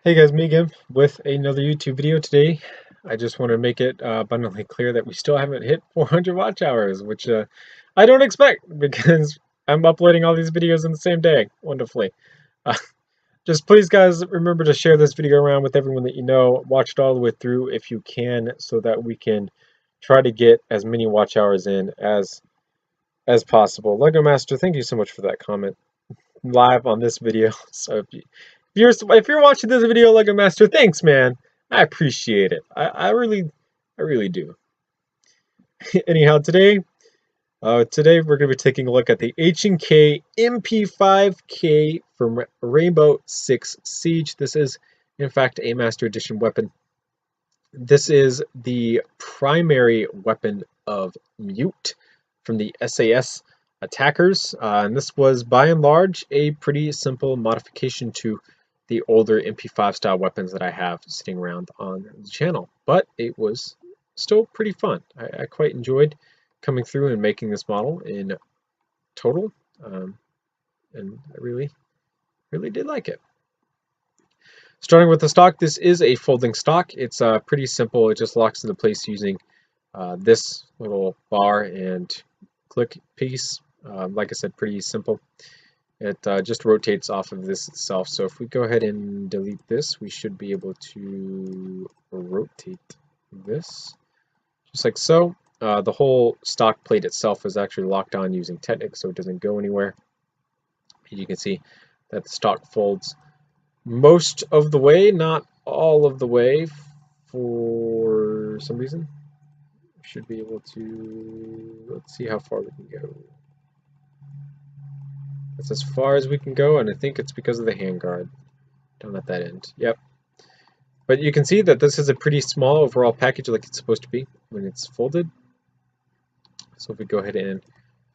Hey guys, me again with another YouTube video today. I just want to make it abundantly clear that we still haven't hit 400 watch hours, which I don't expect because I'm uploading all these videos in the same day, wonderfully. Uh, just please guys remember to share this video around with everyone that you know. Watch it all the way through if you can so that we can try to get as many watch hours in as possible. Lego Master, thank you so much for that comment live on this video. So if you're watching this video, Lego Master, thanks, man. I appreciate it. I really do. Anyhow, today we're going to be taking a look at the H&K MP5K from Rainbow Six Siege. This is, in fact, a Master Edition weapon. This is the primary weapon of Mute from the SAS attackers, and this was by and large a pretty simple modification to the older MP5 style weapons that I have sitting around on the channel, but it was still pretty fun. I quite enjoyed coming through and making this model in total, and I really did like it. Starting with the stock, this is a folding stock. It's pretty simple. It just locks into place using this little bar and click piece. Like I said, pretty simple. It just rotates off of this itself. So if we go ahead and delete this, we should be able to rotate this just like so. The whole stock plate itself is actually locked on using Technic, so it doesn't go anywhere. You can see that the stock folds most of the way, not all of the way for some reason. We should be able to, let's see how far we can go. That's as far as we can go, and I think it's because of the handguard down at that end. Yep. But you can see that this is a pretty small overall package like it's supposed to be when it's folded. So if we go ahead and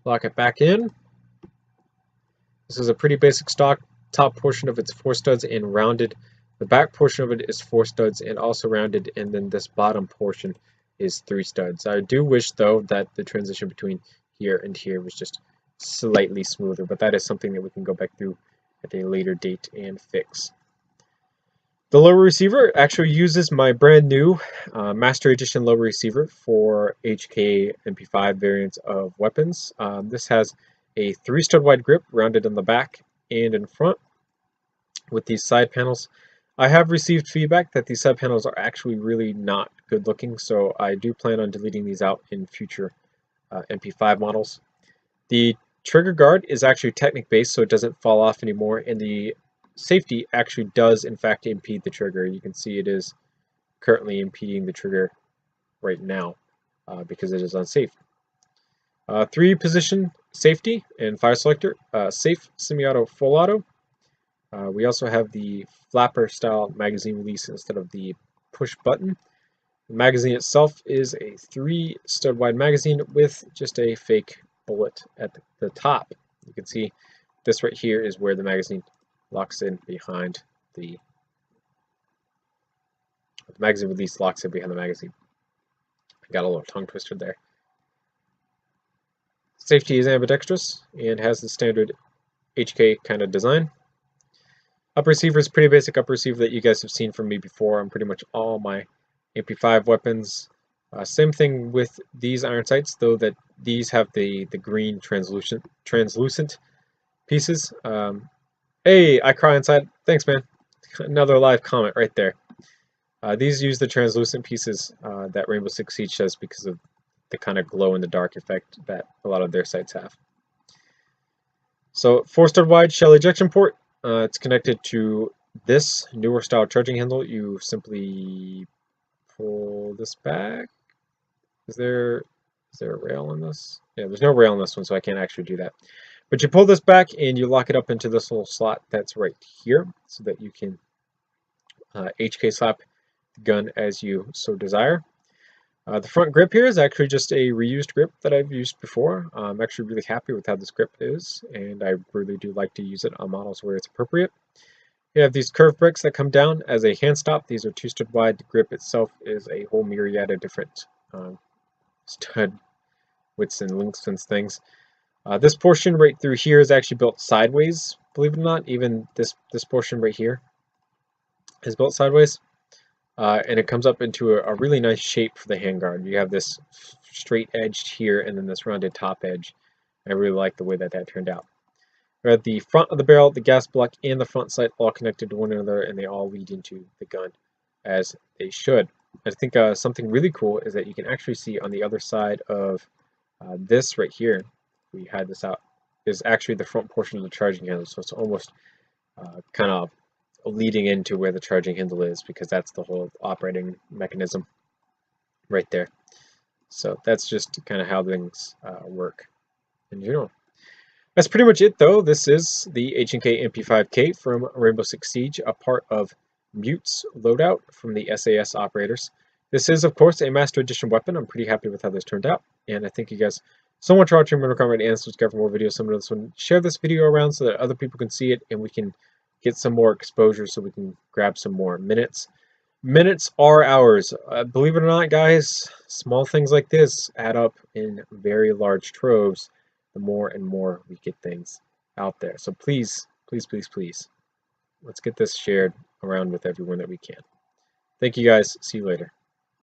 lock it back in, this is a pretty basic stock. Top portion of it's 4 studs and rounded. The back portion of it is 4 studs and also rounded, and then this bottom portion is 3 studs. I do wish though that the transition between here and here was just slightly smoother, but that is something that we can go back through at a later date and fix. The lower receiver actually uses my brand new Master Edition lower receiver for H&K MP5 variants of weapons. This has a 3 stud wide grip rounded in the back and in front with these side panels. I have received feedback that these side panels are actually really not good looking, so I do plan on deleting these out in future MP5 models. The trigger guard is actually Technic based, so it doesn't fall off anymore, and the safety actually does in fact impede the trigger. You can see it is currently impeding the trigger right now because it is unsafe. 3 position safety and fire selector, safe, semi-auto, full auto. We also have the flapper style magazine release instead of the push button. The magazine itself is a 3 stud wide magazine with just a fake bullet at the top. You can see this right here is where the magazine locks in behind the magazine release locks in behind the magazine. I got a little tongue twister there. Safety is ambidextrous and has the standard HK kind of design. Upper receiver is pretty basic upper receiver that you guys have seen from me before on pretty much all my MP5 weapons. Same thing with these iron sights, though that these have the green translucent pieces. Hey, I cry inside. Thanks, man. Another live comment right there. These use the translucent pieces that Rainbow Six Siege does because of the kind of glow in the dark effect that a lot of their sights have. So 4 stud wide shell ejection port. It's connected to this newer style charging handle. You simply pull this back. Is there a rail on this? Yeah, there's no rail on this one, so I can't actually do that. But you pull this back and you lock it up into this little slot that's right here so that you can HK slap the gun as you so desire. The front grip here is actually just a reused grip that I've used before. I'm actually really happy with how this grip is, and I really do like to use it on models where it's appropriate. You have these curved bricks that come down as a hand stop. These are 2 stud wide. The grip itself is a whole myriad of different stud widths and lengths and things. This portion right through here is actually built sideways, believe it or not. Even this portion right here is built sideways. And it comes up into a really nice shape for the handguard. You have this straight edge here and then this rounded top edge. I really like the way that turned out. We're at the front of the barrel, the gas block, and the front sight all connected to one another, and they all lead into the gun as they should. I think something really cool is that you can actually see on the other side of this right here, we had this out, is actually the front portion of the charging handle. So it's almost kind of leading into where the charging handle is, because that's the whole operating mechanism right there. So that's just kind of how things work in general. That's pretty much it, though. This is the H&K MP5K from Rainbow Six Siege, a part of Mute's loadout from the SAS operators. This is, of course, a Master Edition weapon. I'm pretty happy with how this turned out, and I thank you guys so much for watching. Remember to comment and subscribe for more videos similar to this one. Share this video around so that other people can see it, and we can get some more exposure so we can grab some more minutes. Minutes are hours. Believe it or not, guys, small things like this add up in very large troves the more and more we get things out there. So please, please, please, please, let's get this shared around with everyone that we can. Thank you guys. See you later.